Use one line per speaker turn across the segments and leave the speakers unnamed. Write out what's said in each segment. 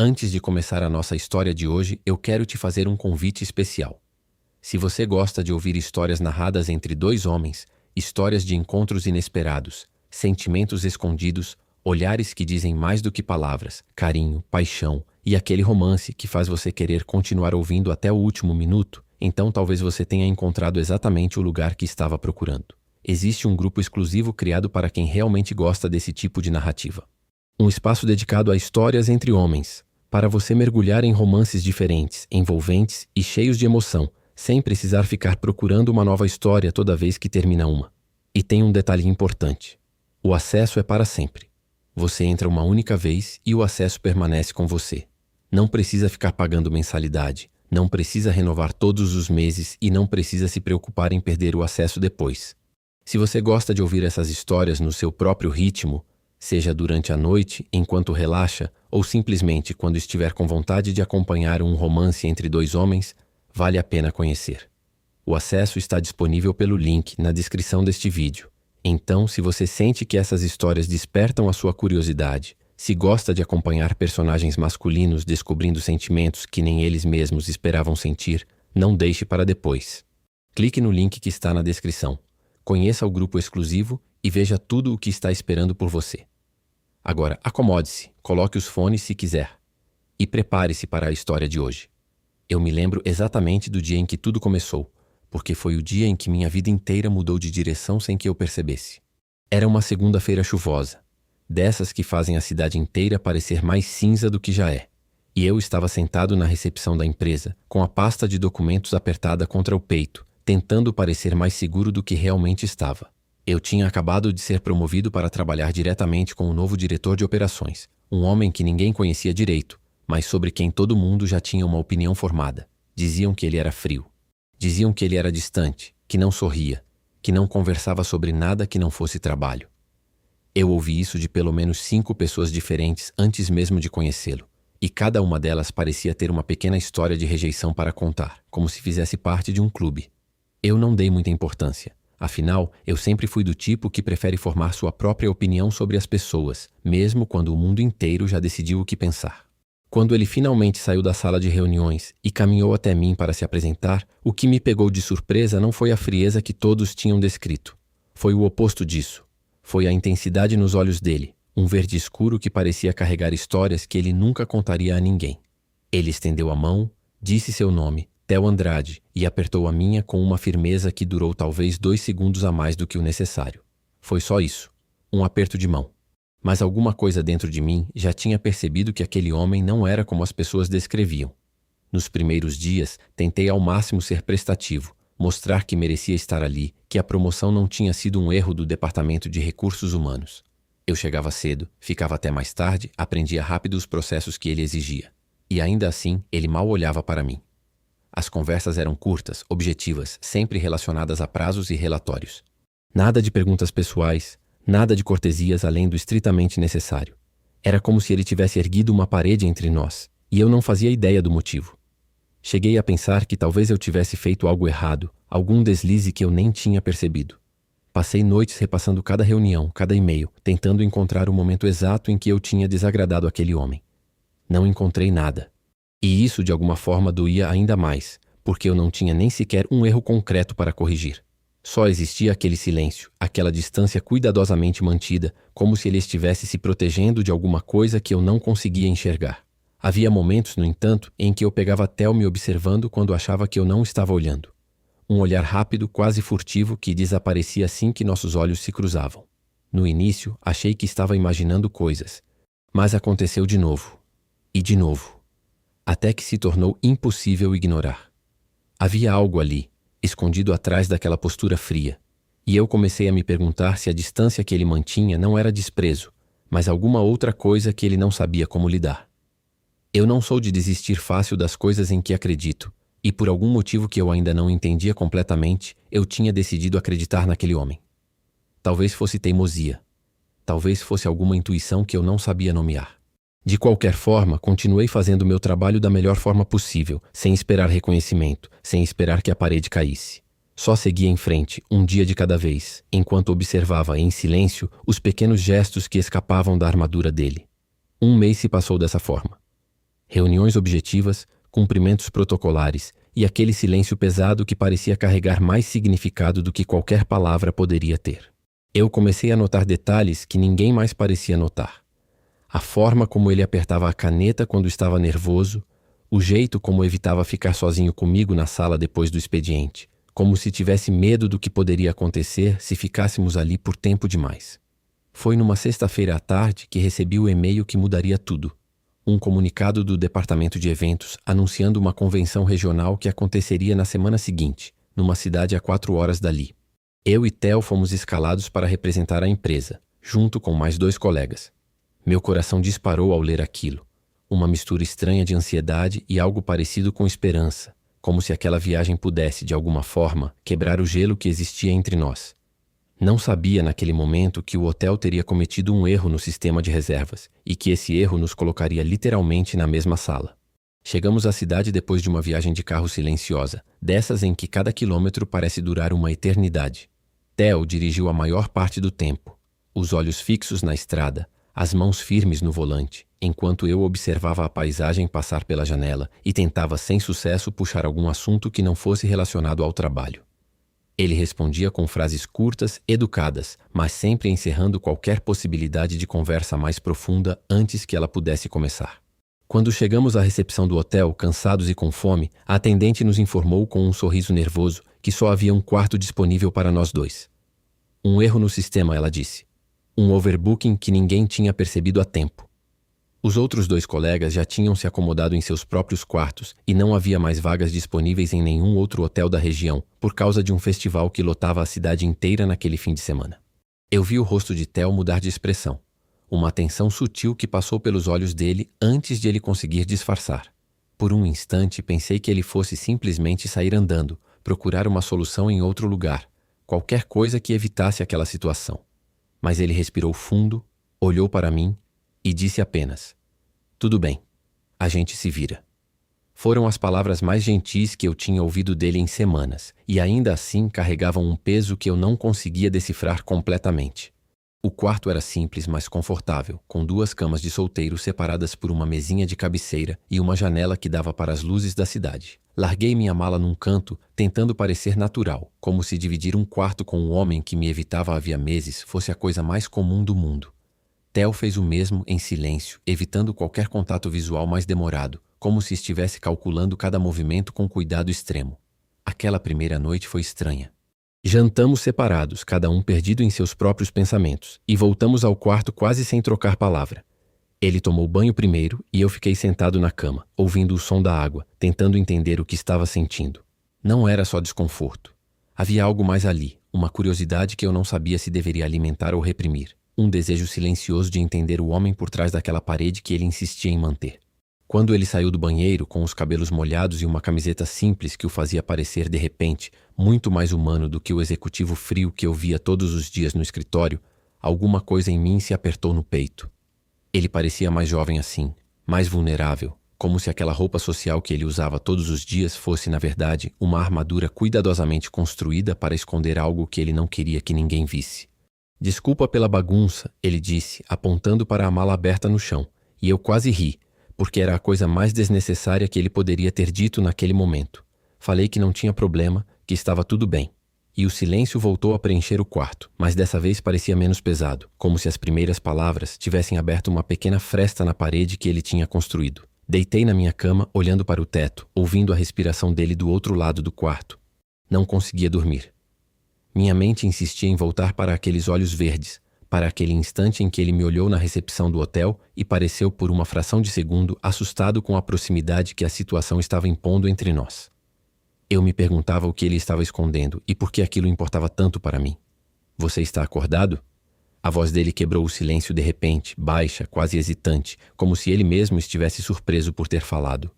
Antes de começar a nossa história de hoje, eu quero te fazer um convite especial. Se você gosta de ouvir histórias narradas entre dois homens, histórias de encontros inesperados, sentimentos escondidos, olhares que dizem mais do que palavras, carinho, paixão e aquele romance que faz você querer continuar ouvindo até o último minuto, então talvez você tenha encontrado exatamente o lugar que estava procurando. Existe um grupo exclusivo criado para quem realmente gosta desse tipo de narrativa. Um espaço dedicado a histórias entre homens, para você mergulhar em romances diferentes, envolventes e cheios de emoção, sem precisar ficar procurando uma nova história toda vez que termina uma. E tem um detalhe importante: o acesso é para sempre. Você entra uma única vez e o acesso permanece com você. Não precisa ficar pagando mensalidade, não precisa renovar todos os meses e não precisa se preocupar em perder o acesso depois. Se você gosta de ouvir essas histórias no seu próprio ritmo, seja durante a noite, enquanto relaxa, ou simplesmente quando estiver com vontade de acompanhar um romance entre dois homens, vale a pena conhecer. O acesso está disponível pelo link na descrição deste vídeo. Então, se você sente que essas histórias despertam a sua curiosidade, se gosta de acompanhar personagens masculinos descobrindo sentimentos que nem eles mesmos esperavam sentir, não deixe para depois. Clique no link que está na descrição. Conheça o grupo exclusivo e veja tudo o que está esperando por você. Agora, acomode-se, coloque os fones se quiser e prepare-se para a história de hoje. Eu me lembro exatamente do dia em que tudo começou, porque foi o dia em que minha vida inteira mudou de direção sem que eu percebesse. Era uma segunda-feira chuvosa, dessas que fazem a cidade inteira parecer mais cinza do que já é. E eu estava sentado na recepção da empresa, com a pasta de documentos apertada contra o peito, tentando parecer mais seguro do que realmente estava. Eu tinha acabado de ser promovido para trabalhar diretamente com o novo diretor de operações, um homem que ninguém conhecia direito, mas sobre quem todo mundo já tinha uma opinião formada. Diziam que ele era frio. Diziam que ele era distante, que não sorria, que não conversava sobre nada que não fosse trabalho. Eu ouvi isso de pelo menos 5 pessoas diferentes antes mesmo de conhecê-lo, e cada uma delas parecia ter uma pequena história de rejeição para contar, como se fizesse parte de um clube. Eu não dei muita importância. Afinal, eu sempre fui do tipo que prefere formar sua própria opinião sobre as pessoas, mesmo quando o mundo inteiro já decidiu o que pensar. Quando ele finalmente saiu da sala de reuniões e caminhou até mim para se apresentar, o que me pegou de surpresa não foi a frieza que todos tinham descrito. Foi o oposto disso. Foi a intensidade nos olhos dele, um verde escuro que parecia carregar histórias que ele nunca contaria a ninguém. Ele estendeu a mão, disse seu nome, Theo Andrade, e apertou a minha com uma firmeza que durou talvez 2 segundos a mais do que o necessário. Foi só isso, um aperto de mão. Mas alguma coisa dentro de mim já tinha percebido que aquele homem não era como as pessoas descreviam. Nos primeiros dias, tentei ao máximo ser prestativo, mostrar que merecia estar ali, que a promoção não tinha sido um erro do Departamento de Recursos Humanos. Eu chegava cedo, ficava até mais tarde, aprendia rápido os processos que ele exigia. E ainda assim, ele mal olhava para mim. As conversas eram curtas, objetivas, sempre relacionadas a prazos e relatórios. Nada de perguntas pessoais, nada de cortesias além do estritamente necessário. Era como se ele tivesse erguido uma parede entre nós, e eu não fazia ideia do motivo. Cheguei a pensar que talvez eu tivesse feito algo errado, algum deslize que eu nem tinha percebido. Passei noites repassando cada reunião, cada e-mail, tentando encontrar o momento exato em que eu tinha desagradado aquele homem. Não encontrei nada. E isso de alguma forma doía ainda mais, porque eu não tinha nem sequer um erro concreto para corrigir. Só existia aquele silêncio, aquela distância cuidadosamente mantida, como se ele estivesse se protegendo de alguma coisa que eu não conseguia enxergar. Havia momentos, no entanto, em que eu pegava Theo me observando quando achava que eu não estava olhando. Um olhar rápido, quase furtivo, que desaparecia assim que nossos olhos se cruzavam. No início, achei que estava imaginando coisas, mas aconteceu de novo. E de novo. Até que se tornou impossível ignorar. Havia algo ali, escondido atrás daquela postura fria, e eu comecei a me perguntar se a distância que ele mantinha não era desprezo, mas alguma outra coisa que ele não sabia como lidar. Eu não sou de desistir fácil das coisas em que acredito, e por algum motivo que eu ainda não entendia completamente, eu tinha decidido acreditar naquele homem. Talvez fosse teimosia, talvez fosse alguma intuição que eu não sabia nomear. De qualquer forma, continuei fazendo meu trabalho da melhor forma possível, sem esperar reconhecimento, sem esperar que a parede caísse. Só seguia em frente, um dia de cada vez, enquanto observava, em silêncio, os pequenos gestos que escapavam da armadura dele. Um mês se passou dessa forma. Reuniões objetivas, cumprimentos protocolares e aquele silêncio pesado que parecia carregar mais significado do que qualquer palavra poderia ter. Eu comecei a notar detalhes que ninguém mais parecia notar. A forma como ele apertava a caneta quando estava nervoso, o jeito como evitava ficar sozinho comigo na sala depois do expediente, como se tivesse medo do que poderia acontecer se ficássemos ali por tempo demais. Foi numa sexta-feira à tarde que recebi o e-mail que mudaria tudo. Um comunicado do departamento de eventos anunciando uma convenção regional que aconteceria na semana seguinte, numa cidade a 4 horas dali. Eu e Theo fomos escalados para representar a empresa, junto com mais 2 colegas. Meu coração disparou ao ler aquilo. Uma mistura estranha de ansiedade e algo parecido com esperança, como se aquela viagem pudesse, de alguma forma, quebrar o gelo que existia entre nós. Não sabia naquele momento que o hotel teria cometido um erro no sistema de reservas e que esse erro nos colocaria literalmente na mesma sala. Chegamos à cidade depois de uma viagem de carro silenciosa, dessas em que cada quilômetro parece durar uma eternidade. Theo dirigiu a maior parte do tempo, os olhos fixos na estrada, as mãos firmes no volante, enquanto eu observava a paisagem passar pela janela e tentava sem sucesso puxar algum assunto que não fosse relacionado ao trabalho. Ele respondia com frases curtas, educadas, mas sempre encerrando qualquer possibilidade de conversa mais profunda antes que ela pudesse começar. Quando chegamos à recepção do hotel, cansados e com fome, a atendente nos informou com um sorriso nervoso que só havia um quarto disponível para nós 2. Um erro no sistema, ela disse. Um overbooking que ninguém tinha percebido a tempo. Os outros 2 colegas já tinham se acomodado em seus próprios quartos e não havia mais vagas disponíveis em nenhum outro hotel da região por causa de um festival que lotava a cidade inteira naquele fim de semana. Eu vi o rosto de Theo mudar de expressão, uma tensão sutil que passou pelos olhos dele antes de ele conseguir disfarçar. Por um instante pensei que ele fosse simplesmente sair andando, procurar uma solução em outro lugar, qualquer coisa que evitasse aquela situação. Mas ele respirou fundo, olhou para mim e disse apenas: "Tudo bem, a gente se vira." Foram as palavras mais gentis que eu tinha ouvido dele em semanas, e ainda assim carregavam um peso que eu não conseguia decifrar completamente. O quarto era simples, mas confortável, com 2 camas de solteiro separadas por uma mesinha de cabeceira e uma janela que dava para as luzes da cidade. Larguei minha mala num canto, tentando parecer natural, como se dividir um quarto com um homem que me evitava havia meses fosse a coisa mais comum do mundo. Theo fez o mesmo em silêncio, evitando qualquer contato visual mais demorado, como se estivesse calculando cada movimento com cuidado extremo. Aquela primeira noite foi estranha. Jantamos separados, cada um perdido em seus próprios pensamentos, e voltamos ao quarto quase sem trocar palavra. Ele tomou banho primeiro e eu fiquei sentado na cama, ouvindo o som da água, tentando entender o que estava sentindo. Não era só desconforto. Havia algo mais ali, uma curiosidade que eu não sabia se deveria alimentar ou reprimir. Um desejo silencioso de entender o homem por trás daquela parede que ele insistia em manter. Quando ele saiu do banheiro, com os cabelos molhados e uma camiseta simples que o fazia parecer, de repente, muito mais humano do que o executivo frio que eu via todos os dias no escritório, alguma coisa em mim se apertou no peito. Ele parecia mais jovem assim, mais vulnerável, como se aquela roupa social que ele usava todos os dias fosse, na verdade, uma armadura cuidadosamente construída para esconder algo que ele não queria que ninguém visse. "Desculpa pela bagunça", ele disse, apontando para a mala aberta no chão, e eu quase ri, porque era a coisa mais desnecessária que ele poderia ter dito naquele momento. Falei que não tinha problema, que estava tudo bem. E o silêncio voltou a preencher o quarto, mas dessa vez parecia menos pesado, como se as primeiras palavras tivessem aberto uma pequena fresta na parede que ele tinha construído. Deitei na minha cama, olhando para o teto, ouvindo a respiração dele do outro lado do quarto. Não conseguia dormir. Minha mente insistia em voltar para aqueles olhos verdes, para aquele instante em que ele me olhou na recepção do hotel e pareceu por uma fração de segundo assustado com a proximidade que a situação estava impondo entre nós. Eu me perguntava o que ele estava escondendo e por que aquilo importava tanto para mim. "Você está acordado?" A voz dele quebrou o silêncio de repente, baixa, quase hesitante, como se ele mesmo estivesse surpreso por ter falado.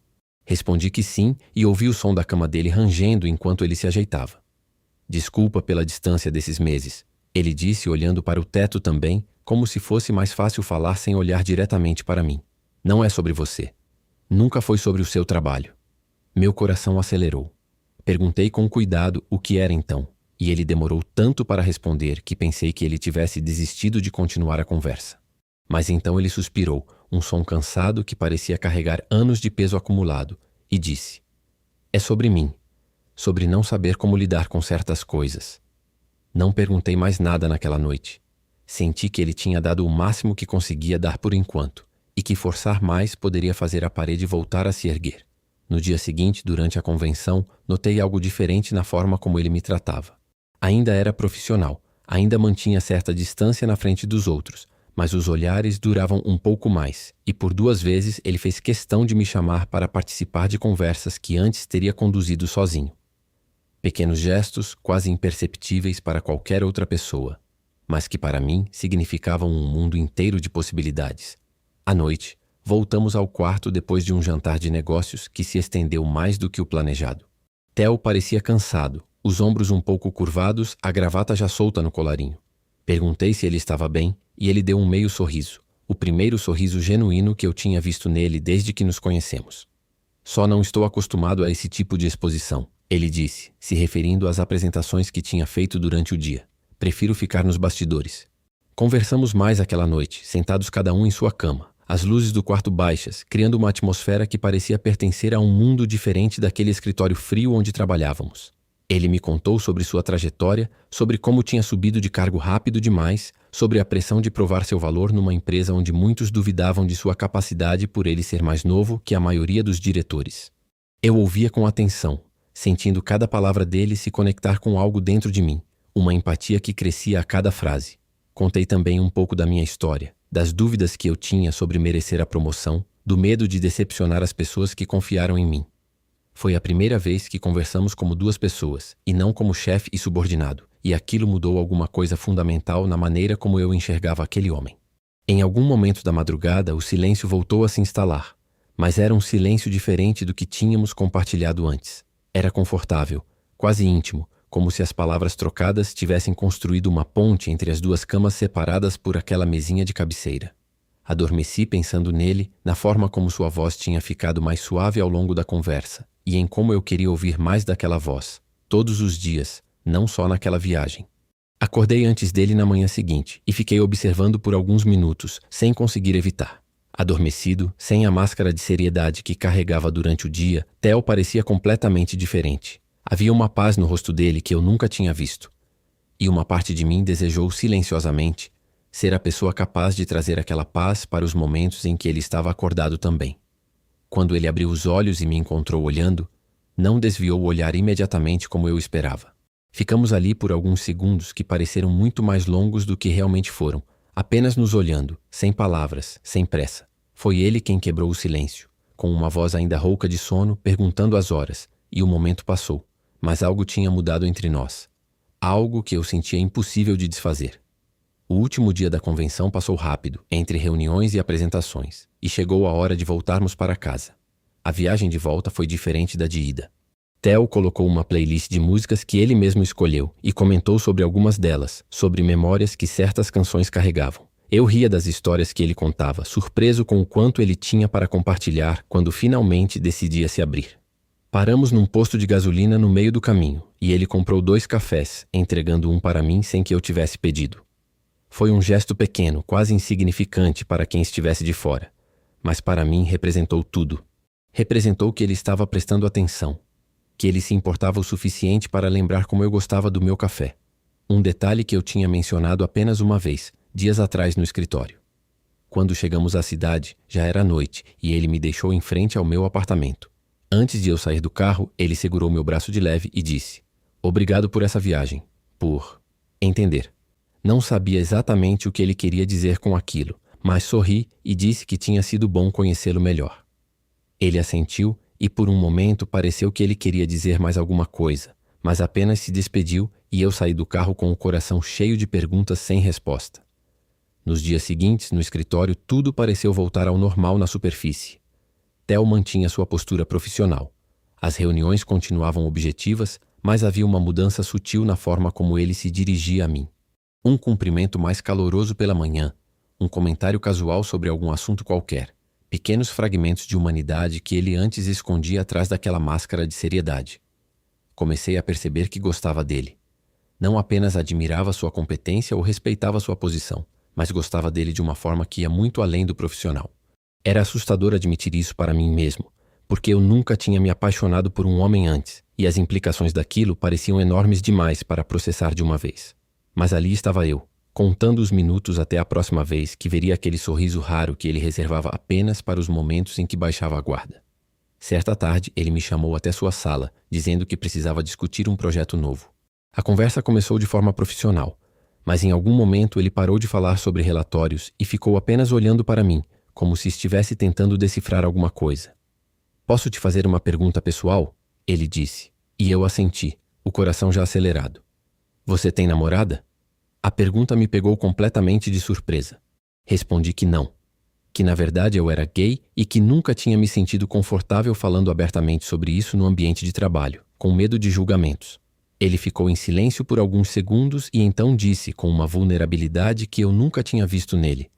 Respondi que sim e ouvi o som da cama dele rangendo enquanto ele se ajeitava. "Desculpa pela distância desses meses", ele disse olhando para o teto também, como se fosse mais fácil falar sem olhar diretamente para mim. "Não é sobre você. Nunca foi sobre o seu trabalho." Meu coração acelerou. Perguntei com cuidado o que era então, e ele demorou tanto para responder que pensei que ele tivesse desistido de continuar a conversa. Mas então ele suspirou, um som cansado que parecia carregar anos de peso acumulado, e disse: "É sobre mim, sobre não saber como lidar com certas coisas." Não perguntei mais nada naquela noite. Senti que ele tinha dado o máximo que conseguia dar por enquanto, e que forçar mais poderia fazer a parede voltar a se erguer. No dia seguinte, durante a convenção, notei algo diferente na forma como ele me tratava. Ainda era profissional, ainda mantinha certa distância na frente dos outros, mas os olhares duravam um pouco mais, e por 2 vezes ele fez questão de me chamar para participar de conversas que antes teria conduzido sozinho. Pequenos gestos, quase imperceptíveis para qualquer outra pessoa, mas que para mim significavam um mundo inteiro de possibilidades. À noite, voltamos ao quarto depois de um jantar de negócios que se estendeu mais do que o planejado. Theo parecia cansado, os ombros um pouco curvados, a gravata já solta no colarinho. Perguntei se ele estava bem e ele deu um meio sorriso, o primeiro sorriso genuíno que eu tinha visto nele desde que nos conhecemos. "Só não estou acostumado a esse tipo de exposição", ele disse, se referindo às apresentações que tinha feito durante o dia. "Prefiro ficar nos bastidores." Conversamos mais aquela noite, sentados cada um em sua cama, as luzes do quarto baixas, criando uma atmosfera que parecia pertencer a um mundo diferente daquele escritório frio onde trabalhávamos. Ele me contou sobre sua trajetória, sobre como tinha subido de cargo rápido demais, sobre a pressão de provar seu valor numa empresa onde muitos duvidavam de sua capacidade por ele ser mais novo que a maioria dos diretores. Eu ouvia com atenção, sentindo cada palavra dele se conectar com algo dentro de mim, uma empatia que crescia a cada frase. Contei também um pouco da minha história, das dúvidas que eu tinha sobre merecer a promoção, do medo de decepcionar as pessoas que confiaram em mim. Foi a primeira vez que conversamos como 2 pessoas, e não como chefe e subordinado, e aquilo mudou alguma coisa fundamental na maneira como eu enxergava aquele homem. Em algum momento da madrugada, o silêncio voltou a se instalar, mas era um silêncio diferente do que tínhamos compartilhado antes. Era confortável, quase íntimo, como se as palavras trocadas tivessem construído uma ponte entre as 2 camas separadas por aquela mesinha de cabeceira. Adormeci pensando nele, na forma como sua voz tinha ficado mais suave ao longo da conversa, e em como eu queria ouvir mais daquela voz, todos os dias, não só naquela viagem. Acordei antes dele na manhã seguinte e fiquei observando por alguns minutos, sem conseguir evitar. Adormecido, sem a máscara de seriedade que carregava durante o dia, Theo parecia completamente diferente. Havia uma paz no rosto dele que eu nunca tinha visto. E uma parte de mim desejou silenciosamente ser a pessoa capaz de trazer aquela paz para os momentos em que ele estava acordado também. Quando ele abriu os olhos e me encontrou olhando, não desviou o olhar imediatamente como eu esperava. Ficamos ali por alguns segundos que pareceram muito mais longos do que realmente foram, apenas nos olhando, sem palavras, sem pressa. Foi ele quem quebrou o silêncio, com uma voz ainda rouca de sono, perguntando as horas, e o momento passou, mas algo tinha mudado entre nós. Algo que eu sentia impossível de desfazer. O último dia da convenção passou rápido, entre reuniões e apresentações, e chegou a hora de voltarmos para casa. A viagem de volta foi diferente da de ida. Theo colocou uma playlist de músicas que ele mesmo escolheu e comentou sobre algumas delas, sobre memórias que certas canções carregavam. Eu ria das histórias que ele contava, surpreso com o quanto ele tinha para compartilhar quando finalmente decidia se abrir. Paramos num posto de gasolina no meio do caminho, e ele comprou 2 cafés, entregando um para mim sem que eu tivesse pedido. Foi um gesto pequeno, quase insignificante para quem estivesse de fora, mas para mim representou tudo. Representou que ele estava prestando atenção, que ele se importava o suficiente para lembrar como eu gostava do meu café. Um detalhe que eu tinha mencionado apenas uma vez, dias atrás no escritório. Quando chegamos à cidade, já era noite e ele me deixou em frente ao meu apartamento. Antes de eu sair do carro, ele segurou meu braço de leve e disse: "Obrigado por essa viagem, por entender." Não sabia exatamente o que ele queria dizer com aquilo, mas sorri e disse que tinha sido bom conhecê-lo melhor. Ele assentiu e por um momento pareceu que ele queria dizer mais alguma coisa, mas apenas se despediu e eu saí do carro com o coração cheio de perguntas sem resposta. Nos dias seguintes, no escritório, tudo pareceu voltar ao normal na superfície. Theo mantinha sua postura profissional. As reuniões continuavam objetivas, mas havia uma mudança sutil na forma como ele se dirigia a mim. Um cumprimento mais caloroso pela manhã, um comentário casual sobre algum assunto qualquer, pequenos fragmentos de humanidade que ele antes escondia atrás daquela máscara de seriedade. Comecei a perceber que gostava dele. Não apenas admirava sua competência ou respeitava sua posição, mas gostava dele de uma forma que ia muito além do profissional. Era assustador admitir isso para mim mesmo, porque eu nunca tinha me apaixonado por um homem antes, e as implicações daquilo pareciam enormes demais para processar de uma vez. Mas ali estava eu, contando os minutos até a próxima vez que veria aquele sorriso raro que ele reservava apenas para os momentos em que baixava a guarda. Certa tarde, ele me chamou até sua sala, dizendo que precisava discutir um projeto novo. A conversa começou de forma profissional, mas em algum momento ele parou de falar sobre relatórios e ficou apenas olhando para mim, como se estivesse tentando decifrar alguma coisa. "Posso te fazer uma pergunta pessoal?" ele disse, e eu assenti, o coração já acelerado. "Você tem namorada?" A pergunta me pegou completamente de surpresa. Respondi que não, que na verdade eu era gay e que nunca tinha me sentido confortável falando abertamente sobre isso no ambiente de trabalho, com medo de julgamentos. Ele ficou em silêncio por alguns segundos e então disse com uma vulnerabilidade que eu nunca tinha visto nele: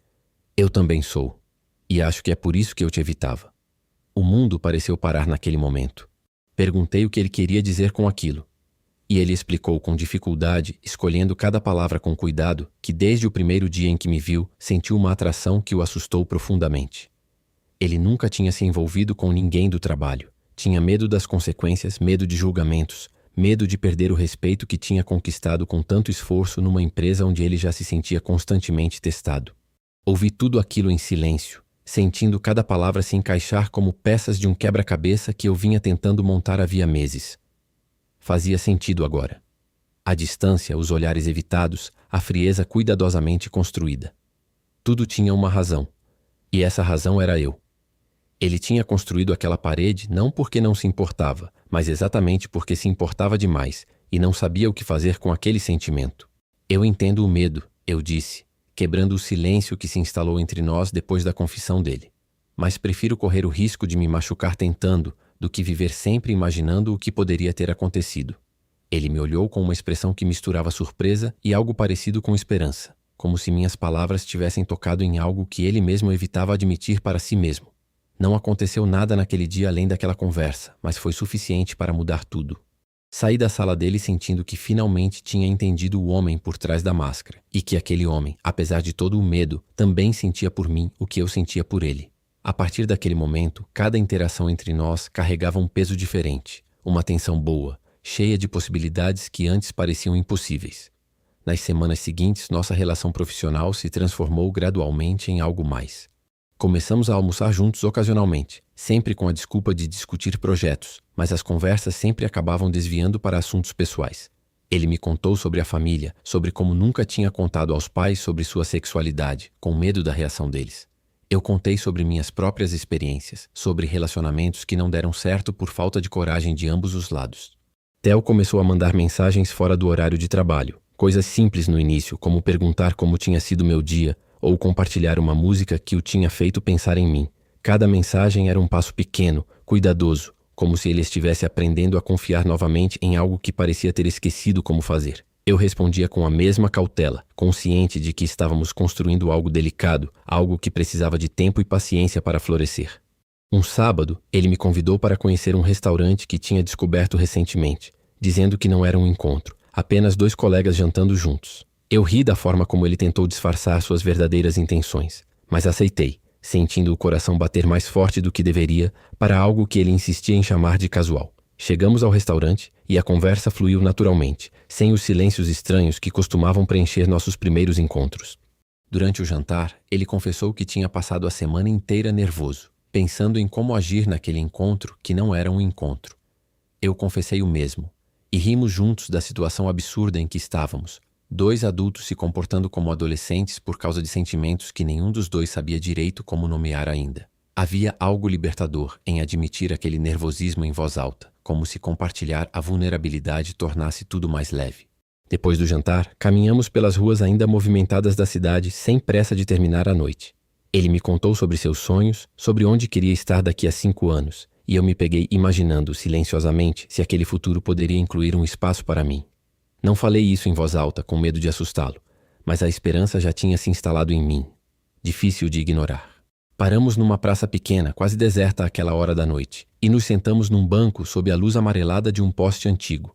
"Eu também sou, e acho que é por isso que eu te evitava." O mundo pareceu parar naquele momento. Perguntei o que ele queria dizer com aquilo. E ele explicou com dificuldade, escolhendo cada palavra com cuidado, que desde o primeiro dia em que me viu, sentiu uma atração que o assustou profundamente. Ele nunca tinha se envolvido com ninguém do trabalho. Tinha medo das consequências, medo de julgamentos, medo de perder o respeito que tinha conquistado com tanto esforço numa empresa onde ele já se sentia constantemente testado. Ouvi tudo aquilo em silêncio, sentindo cada palavra se encaixar como peças de um quebra-cabeça que eu vinha tentando montar havia meses. Fazia sentido agora. A distância, os olhares evitados, a frieza cuidadosamente construída. Tudo tinha uma razão. E essa razão era eu. Ele tinha construído aquela parede não porque não se importava, mas exatamente porque se importava demais e não sabia o que fazer com aquele sentimento. "Eu entendo o medo", eu disse, quebrando o silêncio que se instalou entre nós depois da confissão dele. "Mas prefiro correr o risco de me machucar tentando, do que viver sempre imaginando o que poderia ter acontecido." Ele me olhou com uma expressão que misturava surpresa e algo parecido com esperança, como se minhas palavras tivessem tocado em algo que ele mesmo evitava admitir para si mesmo. Não aconteceu nada naquele dia além daquela conversa, mas foi suficiente para mudar tudo. Saí da sala dele sentindo que finalmente tinha entendido o homem por trás da máscara, e que aquele homem, apesar de todo o medo, também sentia por mim o que eu sentia por ele. A partir daquele momento, cada interação entre nós carregava um peso diferente, uma tensão boa, cheia de possibilidades que antes pareciam impossíveis. Nas semanas seguintes, nossa relação profissional se transformou gradualmente em algo mais. Começamos a almoçar juntos ocasionalmente, sempre com a desculpa de discutir projetos, mas as conversas sempre acabavam desviando para assuntos pessoais. Ele me contou sobre a família, sobre como nunca tinha contado aos pais sobre sua sexualidade, com medo da reação deles. Eu contei sobre minhas próprias experiências, sobre relacionamentos que não deram certo por falta de coragem de ambos os lados. Theo começou a mandar mensagens fora do horário de trabalho, coisas simples no início, como perguntar como tinha sido meu dia, ou compartilhar uma música que o tinha feito pensar em mim. Cada mensagem era um passo pequeno, cuidadoso, como se ele estivesse aprendendo a confiar novamente em algo que parecia ter esquecido como fazer. Eu respondia com a mesma cautela, consciente de que estávamos construindo algo delicado, algo que precisava de tempo e paciência para florescer. Um sábado, ele me convidou para conhecer um restaurante que tinha descoberto recentemente, dizendo que não era um encontro, apenas dois colegas jantando juntos. Eu ri da forma como ele tentou disfarçar suas verdadeiras intenções, mas aceitei, sentindo o coração bater mais forte do que deveria para algo que ele insistia em chamar de casual. Chegamos ao restaurante e a conversa fluiu naturalmente, sem os silêncios estranhos que costumavam preencher nossos primeiros encontros. Durante o jantar, ele confessou que tinha passado a semana inteira nervoso, pensando em como agir naquele encontro que não era um encontro. Eu confessei o mesmo, e rimos juntos da situação absurda em que estávamos, dois adultos se comportando como adolescentes por causa de sentimentos que nenhum dos dois sabia direito como nomear ainda. Havia algo libertador em admitir aquele nervosismo em voz alta, como se compartilhar a vulnerabilidade tornasse tudo mais leve. Depois do jantar, caminhamos pelas ruas ainda movimentadas da cidade sem pressa de terminar a noite. Ele me contou sobre seus sonhos, sobre onde queria estar daqui a 5 anos, e eu me peguei imaginando silenciosamente se aquele futuro poderia incluir um espaço para mim. Não falei isso em voz alta, com medo de assustá-lo, mas a esperança já tinha se instalado em mim. Difícil de ignorar. Paramos numa praça pequena, quase deserta àquela hora da noite, e nos sentamos num banco sob a luz amarelada de um poste antigo.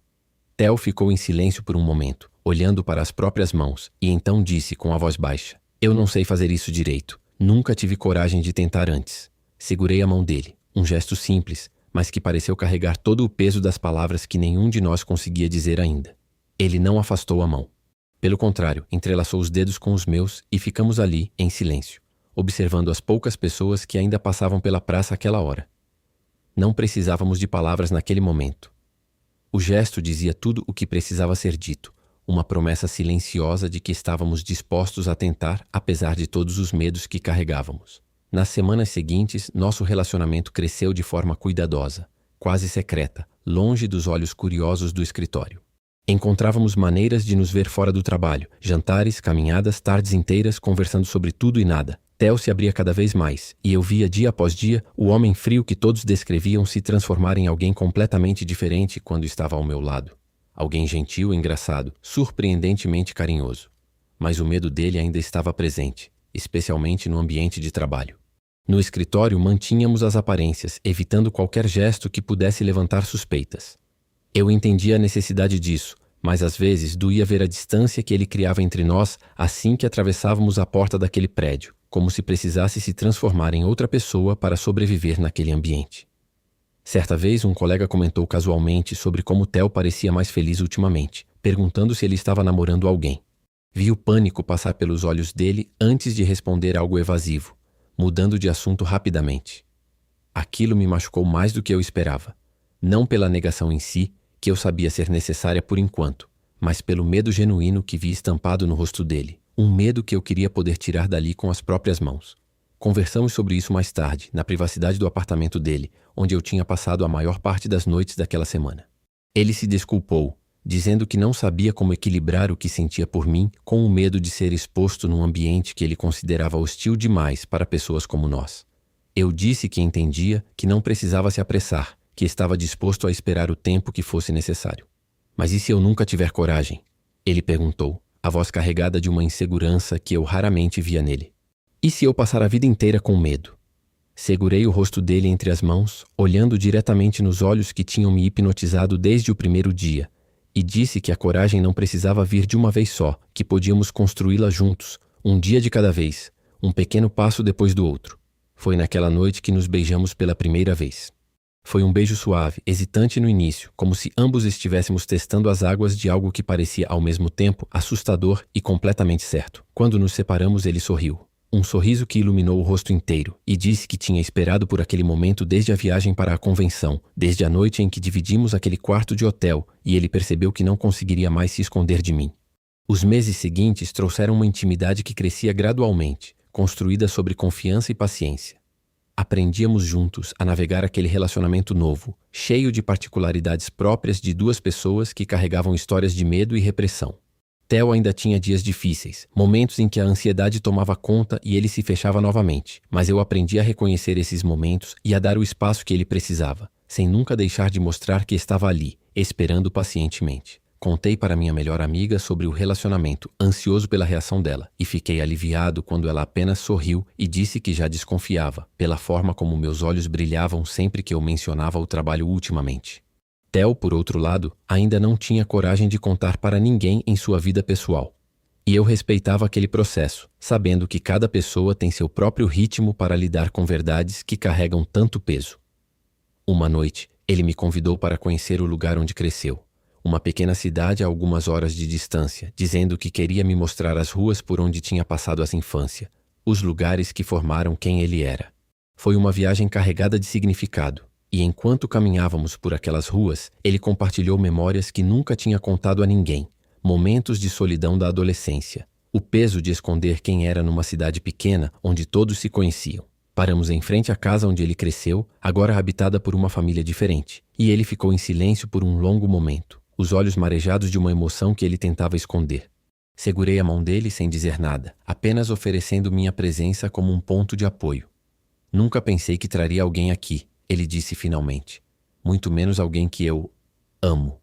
Theo ficou em silêncio por um momento, olhando para as próprias mãos, e então disse com a voz baixa: "Eu não sei fazer isso direito, Nunca tive coragem de tentar antes. Segurei a mão dele, um gesto simples, mas que pareceu carregar todo o peso das palavras que nenhum de nós conseguia dizer ainda. Ele não afastou a mão. Pelo contrário, entrelaçou os dedos com os meus e ficamos ali, em silêncio, observando as poucas pessoas que ainda passavam pela praça àquela hora. Não precisávamos de palavras naquele momento. O gesto dizia tudo o que precisava ser dito, uma promessa silenciosa de que estávamos dispostos a tentar, apesar de todos os medos que carregávamos. Nas semanas seguintes, nosso relacionamento cresceu de forma cuidadosa, quase secreta, longe dos olhos curiosos do escritório. Encontrávamos maneiras de nos ver fora do trabalho, jantares, caminhadas, tardes inteiras conversando sobre tudo e nada. Theo se abria cada vez mais, e eu via dia após dia o homem frio que todos descreviam se transformar em alguém completamente diferente quando estava ao meu lado. Alguém gentil e engraçado, surpreendentemente carinhoso. Mas o medo dele ainda estava presente, especialmente no ambiente de trabalho. No escritório mantínhamos as aparências, evitando qualquer gesto que pudesse levantar suspeitas. Eu entendia a necessidade disso, mas às vezes doía ver a distância que ele criava entre nós assim que atravessávamos a porta daquele prédio, como se precisasse se transformar em outra pessoa para sobreviver naquele ambiente. Certa vez, um colega comentou casualmente sobre como Theo parecia mais feliz ultimamente, perguntando se ele estava namorando alguém. Vi o pânico passar pelos olhos dele antes de responder algo evasivo, mudando de assunto rapidamente. Aquilo me machucou mais do que eu esperava, não pela negação em si, que eu sabia ser necessária por enquanto, mas pelo medo genuíno que vi estampado no rosto dele, um medo que eu queria poder tirar dali com as próprias mãos. Conversamos sobre isso mais tarde, na privacidade do apartamento dele, onde eu tinha passado a maior parte das noites daquela semana. Ele se desculpou, dizendo que não sabia como equilibrar o que sentia por mim com o medo de ser exposto num ambiente que ele considerava hostil demais para pessoas como nós. Eu disse que entendia que não precisava se apressar, que estava disposto a esperar o tempo que fosse necessário. Mas e se eu nunca tiver coragem? Ele perguntou, a voz carregada de uma insegurança que eu raramente via nele. E se eu passar a vida inteira com medo? Segurei o rosto dele entre as mãos, olhando diretamente nos olhos que tinham me hipnotizado desde o primeiro dia, e disse que a coragem não precisava vir de uma vez só, que podíamos construí-la juntos, um dia de cada vez, um pequeno passo depois do outro. Foi naquela noite que nos beijamos pela primeira vez. Foi um beijo suave, hesitante no início, como se ambos estivéssemos testando as águas de algo que parecia ao mesmo tempo assustador e completamente certo. Quando nos separamos, ele sorriu. Um sorriso que iluminou o rosto inteiro, e disse que tinha esperado por aquele momento desde a viagem para a convenção, desde a noite em que dividimos aquele quarto de hotel, e ele percebeu que não conseguiria mais se esconder de mim. Os meses seguintes trouxeram uma intimidade que crescia gradualmente, construída sobre confiança e paciência. Aprendíamos juntos a navegar aquele relacionamento novo, cheio de particularidades próprias de duas pessoas que carregavam histórias de medo e repressão. Theo ainda tinha dias difíceis, momentos em que a ansiedade tomava conta e ele se fechava novamente, mas eu aprendi a reconhecer esses momentos e a dar o espaço que ele precisava, sem nunca deixar de mostrar que estava ali, esperando pacientemente. Contei para minha melhor amiga sobre o relacionamento, ansioso pela reação dela, e fiquei aliviado quando ela apenas sorriu e disse que já desconfiava, pela forma como meus olhos brilhavam sempre que eu mencionava o trabalho ultimamente. Theo, por outro lado, ainda não tinha coragem de contar para ninguém em sua vida pessoal. E eu respeitava aquele processo, sabendo que cada pessoa tem seu próprio ritmo para lidar com verdades que carregam tanto peso. Uma noite, ele me convidou para conhecer o lugar onde cresceu. Uma pequena cidade a algumas horas de distância, dizendo que queria me mostrar as ruas por onde tinha passado a infância, os lugares que formaram quem ele era. Foi uma viagem carregada de significado, e enquanto caminhávamos por aquelas ruas, ele compartilhou memórias que nunca tinha contado a ninguém, momentos de solidão da adolescência, o peso de esconder quem era numa cidade pequena onde todos se conheciam. Paramos em frente à casa onde ele cresceu, agora habitada por uma família diferente, e ele ficou em silêncio por um longo momento, os olhos marejados de uma emoção que ele tentava esconder. Segurei a mão dele sem dizer nada, apenas oferecendo minha presença como um ponto de apoio. Nunca pensei que traria alguém aqui, ele disse finalmente. Muito menos alguém que eu amo.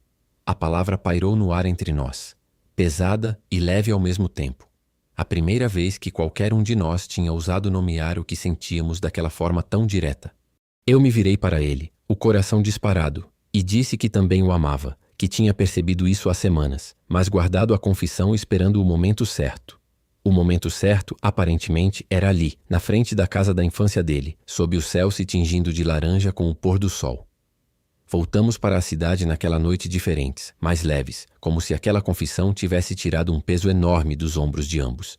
A palavra pairou no ar entre nós, pesada e leve ao mesmo tempo. A primeira vez que qualquer um de nós tinha ousado nomear o que sentíamos daquela forma tão direta. Eu me virei para ele, o coração disparado, e disse que também o amava, que tinha percebido isso há semanas, mas guardado a confissão esperando o momento certo. O momento certo, aparentemente, era ali, na frente da casa da infância dele, sob o céu se tingindo de laranja com o pôr do sol. Voltamos para a cidade naquela noite diferentes, mais leves, como se aquela confissão tivesse tirado um peso enorme dos ombros de ambos.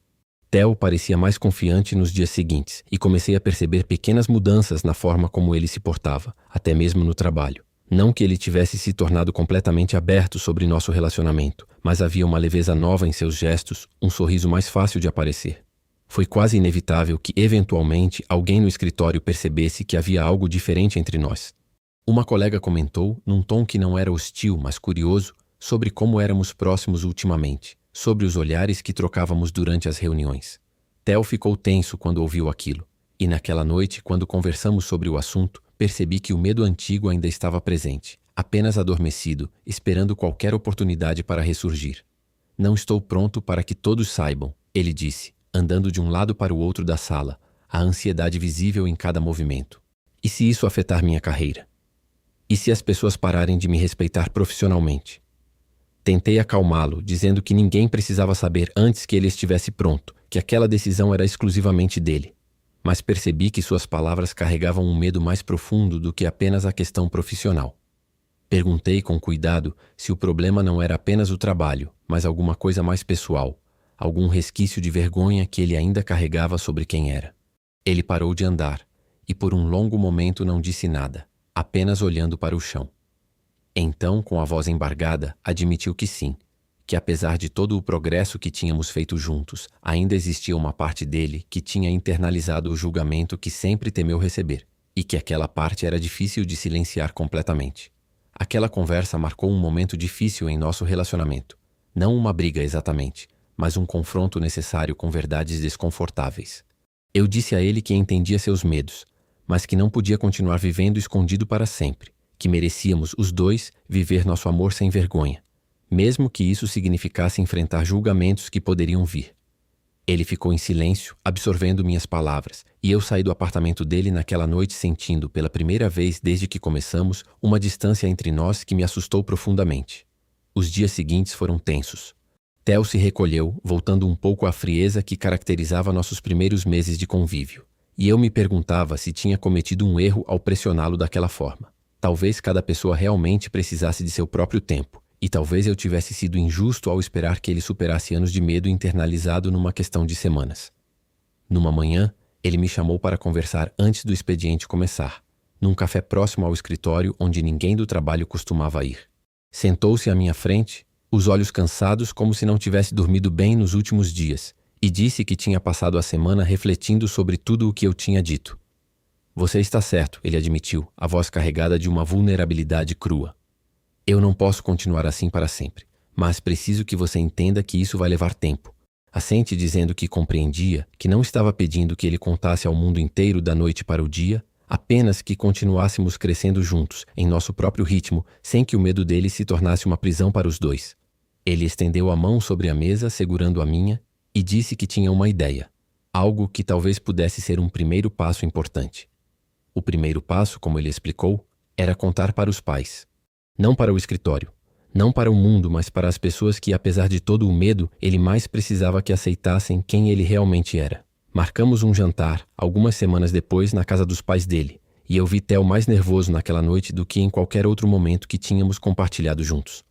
Theo parecia mais confiante nos dias seguintes, e comecei a perceber pequenas mudanças na forma como ele se portava, até mesmo no trabalho. Não que ele tivesse se tornado completamente aberto sobre nosso relacionamento, mas havia uma leveza nova em seus gestos, um sorriso mais fácil de aparecer. Foi quase inevitável que, eventualmente, alguém no escritório percebesse que havia algo diferente entre nós. Uma colega comentou, num tom que não era hostil, mas curioso, sobre como éramos próximos ultimamente, sobre os olhares que trocávamos durante as reuniões. Theo ficou tenso quando ouviu aquilo, e naquela noite, quando conversamos sobre o assunto, percebi que o medo antigo ainda estava presente, apenas adormecido, esperando qualquer oportunidade para ressurgir. Não estou pronto para que todos saibam, ele disse, andando de um lado para o outro da sala, a ansiedade visível em cada movimento. E se isso afetar minha carreira? E se as pessoas pararem de me respeitar profissionalmente? Tentei acalmá-lo, dizendo que ninguém precisava saber antes que ele estivesse pronto, que aquela decisão era exclusivamente dele. Mas percebi que suas palavras carregavam um medo mais profundo do que apenas a questão profissional. Perguntei com cuidado se o problema não era apenas o trabalho, mas alguma coisa mais pessoal, algum resquício de vergonha que ele ainda carregava sobre quem era. Ele parou de andar, e por um longo momento não disse nada, apenas olhando para o chão. Então, com a voz embargada, admitiu que sim, que apesar de todo o progresso que tínhamos feito juntos, ainda existia uma parte dele que tinha internalizado o julgamento que sempre temeu receber, e que aquela parte era difícil de silenciar completamente. Aquela conversa marcou um momento difícil em nosso relacionamento. Não uma briga exatamente, mas um confronto necessário com verdades desconfortáveis. Eu disse a ele que entendia seus medos, mas que não podia continuar vivendo escondido para sempre, que merecíamos, os dois, viver nosso amor sem vergonha, mesmo que isso significasse enfrentar julgamentos que poderiam vir. Ele ficou em silêncio, absorvendo minhas palavras, e eu saí do apartamento dele naquela noite sentindo, pela primeira vez desde que começamos, uma distância entre nós que me assustou profundamente. Os dias seguintes foram tensos. Theo se recolheu, voltando um pouco à frieza que caracterizava nossos primeiros meses de convívio. E eu me perguntava se tinha cometido um erro ao pressioná-lo daquela forma. Talvez cada pessoa realmente precisasse de seu próprio tempo, e talvez eu tivesse sido injusto ao esperar que ele superasse anos de medo internalizado numa questão de semanas. Numa manhã, ele me chamou para conversar antes do expediente começar, num café próximo ao escritório onde ninguém do trabalho costumava ir. Sentou-se à minha frente, os olhos cansados como se não tivesse dormido bem nos últimos dias, e disse que tinha passado a semana refletindo sobre tudo o que eu tinha dito. Você está certo, ele admitiu, a voz carregada de uma vulnerabilidade crua. Eu não posso continuar assim para sempre, mas preciso que você entenda que isso vai levar tempo. Assente dizendo que compreendia, que não estava pedindo que ele contasse ao mundo inteiro da noite para o dia, apenas que continuássemos crescendo juntos, em nosso próprio ritmo, sem que o medo dele se tornasse uma prisão para os dois. Ele estendeu a mão sobre a mesa, segurando a minha, e disse que tinha uma ideia, algo que talvez pudesse ser um primeiro passo importante. O primeiro passo, como ele explicou, era contar para os pais. Não para o escritório, não para o mundo, mas para as pessoas que, apesar de todo o medo, ele mais precisava que aceitassem quem ele realmente era. Marcamos um jantar, algumas semanas depois, na casa dos pais dele, e eu vi Theo mais nervoso naquela noite do que em qualquer outro momento que tínhamos compartilhado juntos.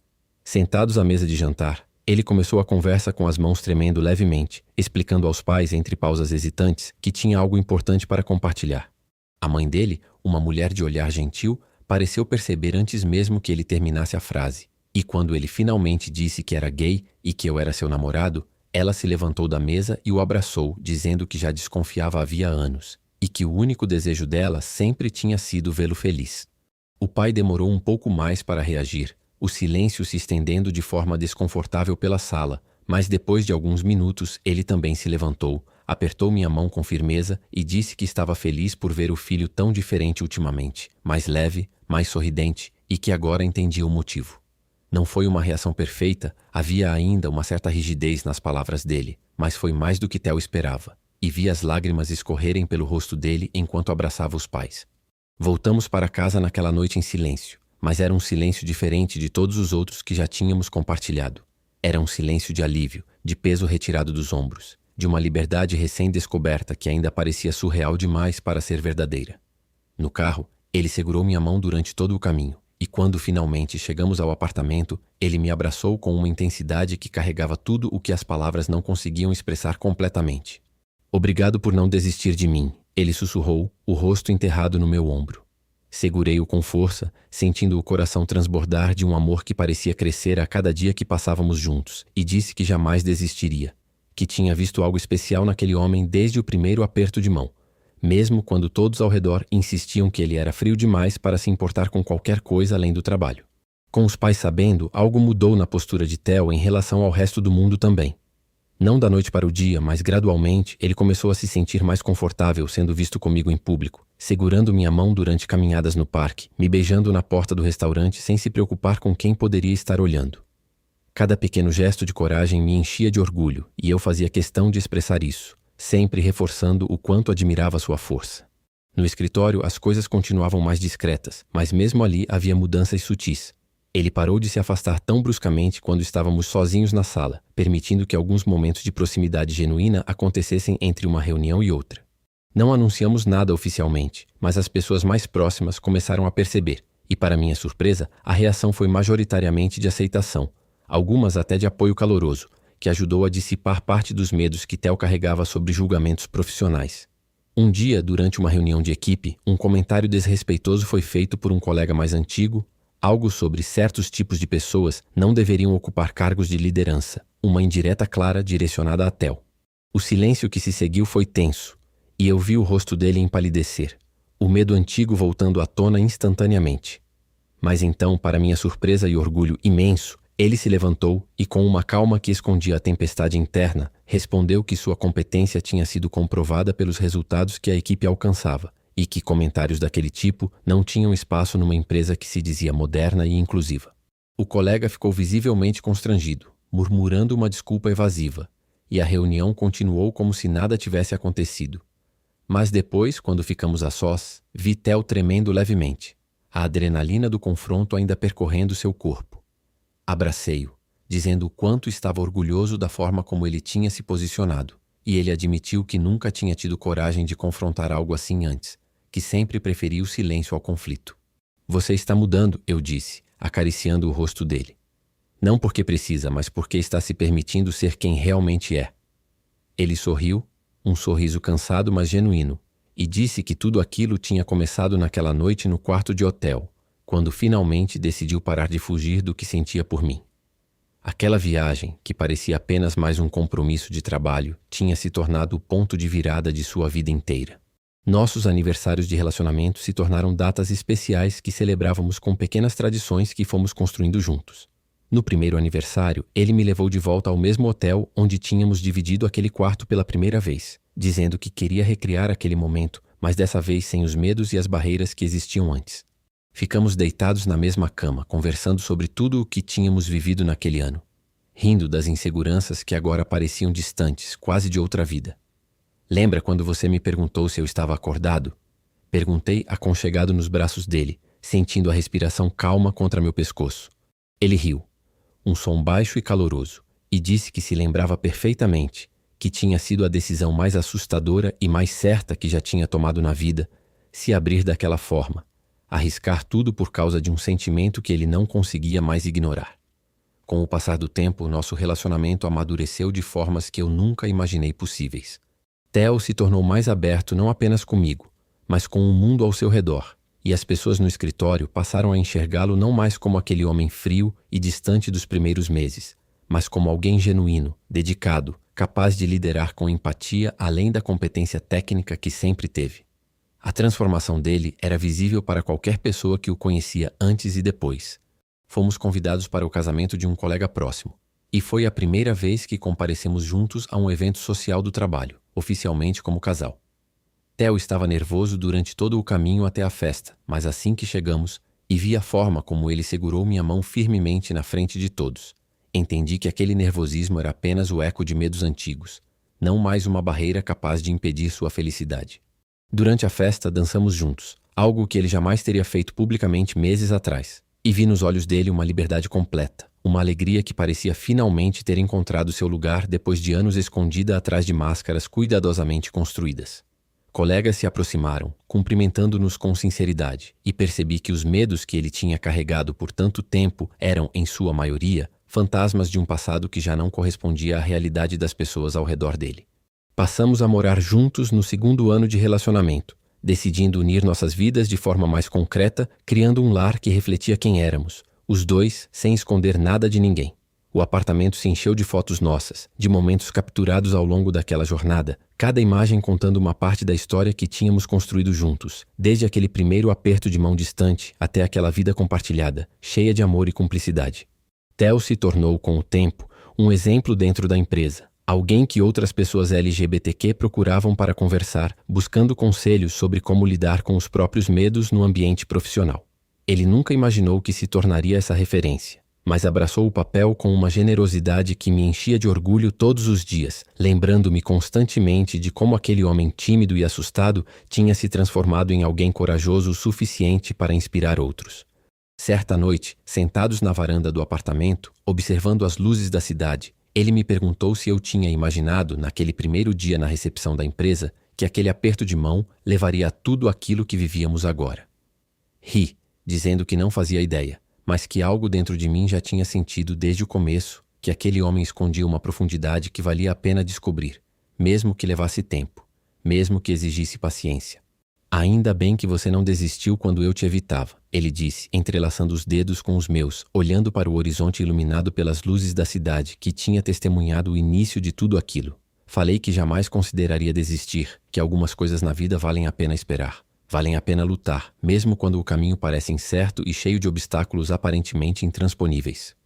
Sentados à mesa de jantar, ele começou a conversa com as mãos tremendo levemente, explicando aos pais, entre pausas hesitantes, que tinha algo importante para compartilhar. A mãe dele, uma mulher de olhar gentil, pareceu perceber antes mesmo que ele terminasse a frase. E quando ele finalmente disse que era gay e que eu era seu namorado, ela se levantou da mesa e o abraçou, dizendo que já desconfiava havia anos, e que o único desejo dela sempre tinha sido vê-lo feliz. O pai demorou um pouco mais para reagir, o silêncio se estendendo de forma desconfortável pela sala, mas depois de alguns minutos ele também se levantou, apertou minha mão com firmeza e disse que estava feliz por ver o filho tão diferente ultimamente, mais leve, mais sorridente, e que agora entendia o motivo. Não foi uma reação perfeita, havia ainda uma certa rigidez nas palavras dele, mas foi mais do que Theo esperava, e vi as lágrimas escorrerem pelo rosto dele enquanto abraçava os pais. Voltamos para casa naquela noite em silêncio, mas era um silêncio diferente de todos os outros que já tínhamos compartilhado. Era um silêncio de alívio, de peso retirado dos ombros, de uma liberdade recém-descoberta que ainda parecia surreal demais para ser verdadeira. No carro, ele segurou minha mão durante todo o caminho, e quando finalmente chegamos ao apartamento, ele me abraçou com uma intensidade que carregava tudo o que as palavras não conseguiam expressar completamente. Obrigado por não desistir de mim, ele sussurrou, o rosto enterrado no meu ombro. Segurei-o com força, sentindo o coração transbordar de um amor que parecia crescer a cada dia que passávamos juntos, e disse que jamais desistiria, que tinha visto algo especial naquele homem desde o primeiro aperto de mão, mesmo quando todos ao redor insistiam que ele era frio demais para se importar com qualquer coisa além do trabalho. Com os pais sabendo, algo mudou na postura de Theo em relação ao resto do mundo também. Não da noite para o dia, mas gradualmente, ele começou a se sentir mais confortável sendo visto comigo em público, segurando minha mão durante caminhadas no parque, me beijando na porta do restaurante sem se preocupar com quem poderia estar olhando. Cada pequeno gesto de coragem me enchia de orgulho, e eu fazia questão de expressar isso, sempre reforçando o quanto admirava sua força. No escritório, as coisas continuavam mais discretas, mas mesmo ali havia mudanças sutis. Ele parou de se afastar tão bruscamente quando estávamos sozinhos na sala, permitindo que alguns momentos de proximidade genuína acontecessem entre uma reunião e outra. Não anunciamos nada oficialmente, mas as pessoas mais próximas começaram a perceber, e para minha surpresa, a reação foi majoritariamente de aceitação, algumas até de apoio caloroso, que ajudou a dissipar parte dos medos que Theo carregava sobre julgamentos profissionais. Um dia, durante uma reunião de equipe, um comentário desrespeitoso foi feito por um colega mais antigo, algo sobre certos tipos de pessoas não deveriam ocupar cargos de liderança, uma indireta clara direcionada a Theo. O silêncio que se seguiu foi tenso, e eu vi o rosto dele empalidecer, o medo antigo voltando à tona instantaneamente. Mas então, para minha surpresa e orgulho imenso, ele se levantou e, com uma calma que escondia a tempestade interna, respondeu que sua competência tinha sido comprovada pelos resultados que a equipe alcançava, e que comentários daquele tipo não tinham espaço numa empresa que se dizia moderna e inclusiva. O colega ficou visivelmente constrangido, murmurando uma desculpa evasiva, e a reunião continuou como se nada tivesse acontecido. Mas depois, quando ficamos a sós, vi Theo tremendo levemente, a adrenalina do confronto ainda percorrendo seu corpo. Abracei-o, dizendo o quanto estava orgulhoso da forma como ele tinha se posicionado, e ele admitiu que nunca tinha tido coragem de confrontar algo assim antes, que sempre preferia o silêncio ao conflito. Você está mudando, eu disse, acariciando o rosto dele. Não porque precisa, mas porque está se permitindo ser quem realmente é. Ele sorriu, um sorriso cansado mas genuíno, e disse que tudo aquilo tinha começado naquela noite no quarto de hotel, quando finalmente decidiu parar de fugir do que sentia por mim. Aquela viagem, que parecia apenas mais um compromisso de trabalho, tinha se tornado o ponto de virada de sua vida inteira. Nossos aniversários de relacionamento se tornaram datas especiais que celebrávamos com pequenas tradições que fomos construindo juntos. No primeiro aniversário, ele me levou de volta ao mesmo hotel onde tínhamos dividido aquele quarto pela primeira vez, dizendo que queria recriar aquele momento, mas dessa vez sem os medos e as barreiras que existiam antes. Ficamos deitados na mesma cama, conversando sobre tudo o que tínhamos vivido naquele ano, rindo das inseguranças que agora pareciam distantes, quase de outra vida. Lembra quando você me perguntou se eu estava acordado? Perguntei, aconchegado nos braços dele, sentindo a respiração calma contra meu pescoço. Ele riu, um som baixo e caloroso, e disse que se lembrava perfeitamente, que tinha sido a decisão mais assustadora e mais certa que já tinha tomado na vida, se abrir daquela forma, arriscar tudo por causa de um sentimento que ele não conseguia mais ignorar. Com o passar do tempo, nosso relacionamento amadureceu de formas que eu nunca imaginei possíveis. Theo se tornou mais aberto não apenas comigo, mas com o mundo ao seu redor, e as pessoas no escritório passaram a enxergá-lo não mais como aquele homem frio e distante dos primeiros meses, mas como alguém genuíno, dedicado, capaz de liderar com empatia além da competência técnica que sempre teve. A transformação dele era visível para qualquer pessoa que o conhecia antes e depois. Fomos convidados para o casamento de um colega próximo, e foi a primeira vez que comparecemos juntos a um evento social do trabalho, oficialmente como casal. Theo estava nervoso durante todo o caminho até a festa, mas assim que chegamos, e vi a forma como ele segurou minha mão firmemente na frente de todos, entendi que aquele nervosismo era apenas o eco de medos antigos, não mais uma barreira capaz de impedir sua felicidade. Durante a festa, dançamos juntos, algo que ele jamais teria feito publicamente meses atrás, e vi nos olhos dele uma liberdade completa, Uma alegria que parecia finalmente ter encontrado seu lugar depois de anos escondida atrás de máscaras cuidadosamente construídas. Colegas se aproximaram, cumprimentando-nos com sinceridade, e percebi que os medos que ele tinha carregado por tanto tempo eram, em sua maioria, fantasmas de um passado que já não correspondia à realidade das pessoas ao redor dele. Passamos a morar juntos no segundo ano de relacionamento, decidindo unir nossas vidas de forma mais concreta, criando um lar que refletia quem éramos, os dois sem esconder nada de ninguém. O apartamento se encheu de fotos nossas, de momentos capturados ao longo daquela jornada, cada imagem contando uma parte da história que tínhamos construído juntos, desde aquele primeiro aperto de mão distante até aquela vida compartilhada, cheia de amor e cumplicidade. Theo se tornou, com o tempo, um exemplo dentro da empresa, alguém que outras pessoas LGBTQ procuravam para conversar, buscando conselhos sobre como lidar com os próprios medos no ambiente profissional. Ele nunca imaginou que se tornaria essa referência, mas abraçou o papel com uma generosidade que me enchia de orgulho todos os dias, lembrando-me constantemente de como aquele homem tímido e assustado tinha se transformado em alguém corajoso o suficiente para inspirar outros. Certa noite, sentados na varanda do apartamento, observando as luzes da cidade, ele me perguntou se eu tinha imaginado, naquele primeiro dia na recepção da empresa, que aquele aperto de mão levaria a tudo aquilo que vivíamos agora. Ri, dizendo que não fazia ideia, mas que algo dentro de mim já tinha sentido desde o começo que aquele homem escondia uma profundidade que valia a pena descobrir, mesmo que levasse tempo, mesmo que exigisse paciência. Ainda bem que você não desistiu quando eu te evitava, ele disse, entrelaçando os dedos com os meus, olhando para o horizonte iluminado pelas luzes da cidade que tinha testemunhado o início de tudo aquilo. Falei que jamais consideraria desistir, que algumas coisas na vida valem a pena esperar. Valem a pena lutar, mesmo quando o caminho parece incerto e cheio de obstáculos aparentemente intransponíveis.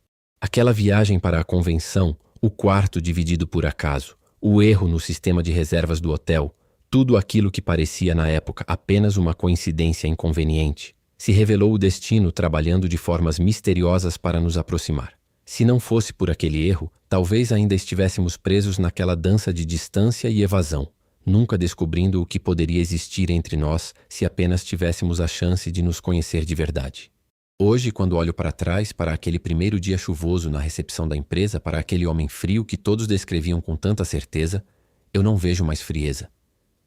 Aquela viagem para a convenção, o quarto dividido por acaso, o erro no sistema de reservas do hotel, tudo aquilo que parecia na época apenas uma coincidência inconveniente, se revelou o destino trabalhando de formas misteriosas para nos aproximar. Se não fosse por aquele erro, talvez ainda estivéssemos presos naquela dança de distância e evasão, nunca descobrindo o que poderia existir entre nós se apenas tivéssemos a chance de nos conhecer de verdade. Hoje, quando olho para trás, para aquele primeiro dia chuvoso na recepção da empresa, para aquele homem frio que todos descreviam com tanta certeza, eu não vejo mais frieza.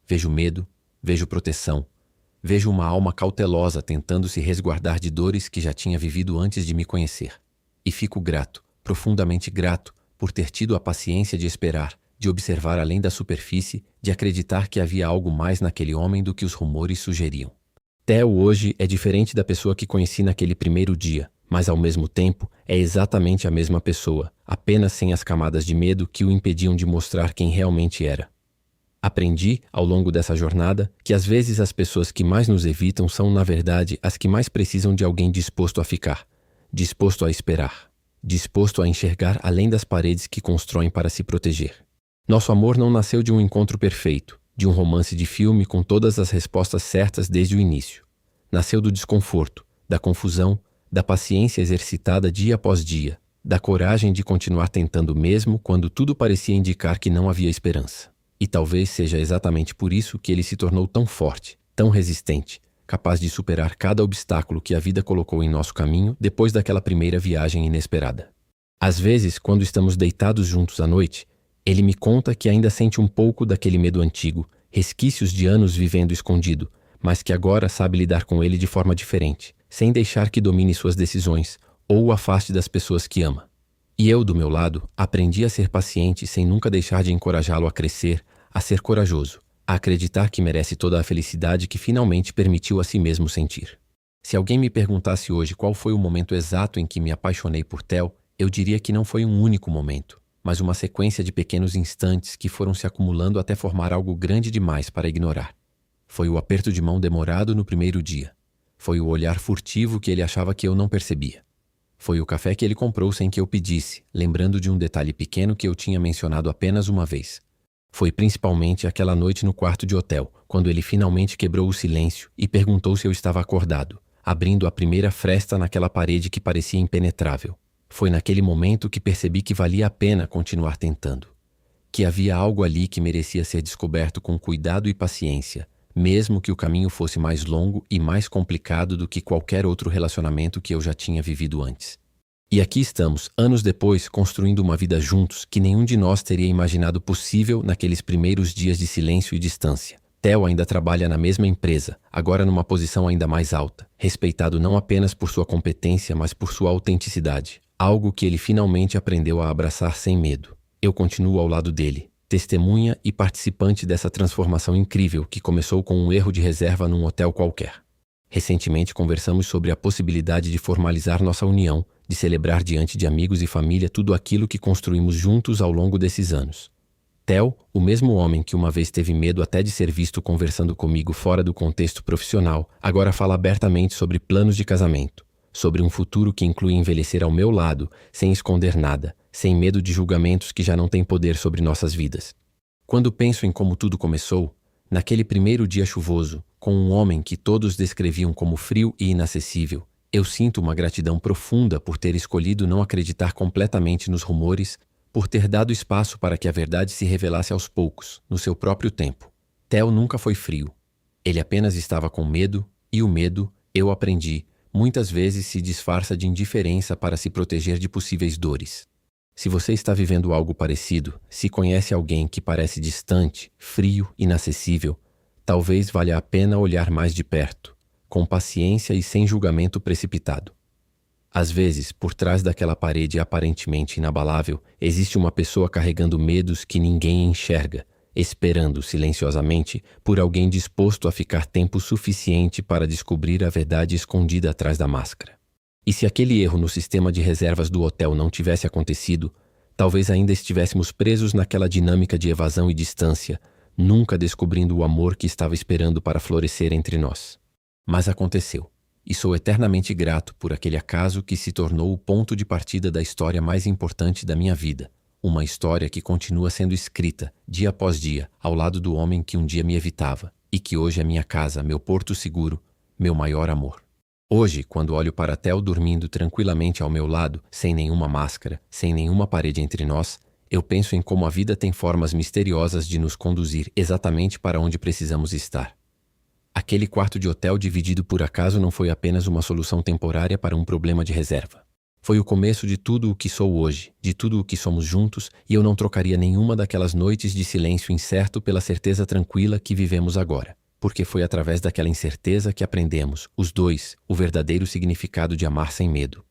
Vejo medo, vejo proteção, vejo uma alma cautelosa tentando se resguardar de dores que já tinha vivido antes de me conhecer. E fico grato, profundamente grato, por ter tido a paciência de esperar, de observar além da superfície, de acreditar que havia algo mais naquele homem do que os rumores sugeriam. Theo hoje é diferente da pessoa que conheci naquele primeiro dia, mas ao mesmo tempo é exatamente a mesma pessoa, apenas sem as camadas de medo que o impediam de mostrar quem realmente era. Aprendi, ao longo dessa jornada, que às vezes as pessoas que mais nos evitam são, na verdade, as que mais precisam de alguém disposto a ficar, disposto a esperar, disposto a enxergar além das paredes que constroem para se proteger. Nosso amor não nasceu de um encontro perfeito, de um romance de filme com todas as respostas certas desde o início. Nasceu do desconforto, da confusão, da paciência exercitada dia após dia, da coragem de continuar tentando mesmo quando tudo parecia indicar que não havia esperança. E talvez seja exatamente por isso que ele se tornou tão forte, tão resistente, capaz de superar cada obstáculo que a vida colocou em nosso caminho depois daquela primeira viagem inesperada. Às vezes, quando estamos deitados juntos à noite, ele me conta que ainda sente um pouco daquele medo antigo, resquícios de anos vivendo escondido, mas que agora sabe lidar com ele de forma diferente, sem deixar que domine suas decisões ou o afaste das pessoas que ama. E eu, do meu lado, aprendi a ser paciente sem nunca deixar de encorajá-lo a crescer, a ser corajoso, a acreditar que merece toda a felicidade que finalmente permitiu a si mesmo sentir. Se alguém me perguntasse hoje qual foi o momento exato em que me apaixonei por Theo, eu diria que não foi um único momento, mas uma sequência de pequenos instantes que foram se acumulando até formar algo grande demais para ignorar. Foi o aperto de mão demorado no primeiro dia. Foi o olhar furtivo que ele achava que eu não percebia. Foi o café que ele comprou sem que eu pedisse, lembrando de um detalhe pequeno que eu tinha mencionado apenas uma vez. Foi principalmente aquela noite no quarto de hotel, quando ele finalmente quebrou o silêncio e perguntou se eu estava acordado, abrindo a primeira fresta naquela parede que parecia impenetrável. Foi naquele momento que percebi que valia a pena continuar tentando. Que havia algo ali que merecia ser descoberto com cuidado e paciência, mesmo que o caminho fosse mais longo e mais complicado do que qualquer outro relacionamento que eu já tinha vivido antes. E aqui estamos, anos depois, construindo uma vida juntos que nenhum de nós teria imaginado possível naqueles primeiros dias de silêncio e distância. Theo ainda trabalha na mesma empresa, agora numa posição ainda mais alta, respeitado não apenas por sua competência, mas por sua autenticidade, algo que ele finalmente aprendeu a abraçar sem medo. Eu continuo ao lado dele, testemunha e participante dessa transformação incrível que começou com um erro de reserva num hotel qualquer. Recentemente conversamos sobre a possibilidade de formalizar nossa união, de celebrar diante de amigos e família tudo aquilo que construímos juntos ao longo desses anos. Theo, o mesmo homem que uma vez teve medo até de ser visto conversando comigo fora do contexto profissional, agora fala abertamente sobre planos de casamento, sobre um futuro que inclui envelhecer ao meu lado, sem esconder nada, sem medo de julgamentos que já não têm poder sobre nossas vidas. Quando penso em como tudo começou, naquele primeiro dia chuvoso, com um homem que todos descreviam como frio e inacessível, eu sinto uma gratidão profunda por ter escolhido não acreditar completamente nos rumores, por ter dado espaço para que a verdade se revelasse aos poucos, no seu próprio tempo. Theo nunca foi frio. Ele apenas estava com medo, e o medo, eu aprendi, muitas vezes se disfarça de indiferença para se proteger de possíveis dores. Se você está vivendo algo parecido, se conhece alguém que parece distante, frio, inacessível, talvez valha a pena olhar mais de perto, com paciência e sem julgamento precipitado. Às vezes, por trás daquela parede aparentemente inabalável, existe uma pessoa carregando medos que ninguém enxerga, esperando silenciosamente por alguém disposto a ficar tempo suficiente para descobrir a verdade escondida atrás da máscara. E se aquele erro no sistema de reservas do hotel não tivesse acontecido, talvez ainda estivéssemos presos naquela dinâmica de evasão e distância, nunca descobrindo o amor que estava esperando para florescer entre nós. Mas aconteceu. E sou eternamente grato por aquele acaso que se tornou o ponto de partida da história mais importante da minha vida. Uma história que continua sendo escrita, dia após dia, ao lado do homem que um dia me evitava, e que hoje é minha casa, meu porto seguro, meu maior amor. Hoje, quando olho para Theo dormindo tranquilamente ao meu lado, sem nenhuma máscara, sem nenhuma parede entre nós, eu penso em como a vida tem formas misteriosas de nos conduzir exatamente para onde precisamos estar. Aquele quarto de hotel dividido por acaso não foi apenas uma solução temporária para um problema de reserva. Foi o começo de tudo o que sou hoje, de tudo o que somos juntos, e eu não trocaria nenhuma daquelas noites de silêncio incerto pela certeza tranquila que vivemos agora. Porque foi através daquela incerteza que aprendemos, os dois, o verdadeiro significado de amar sem medo.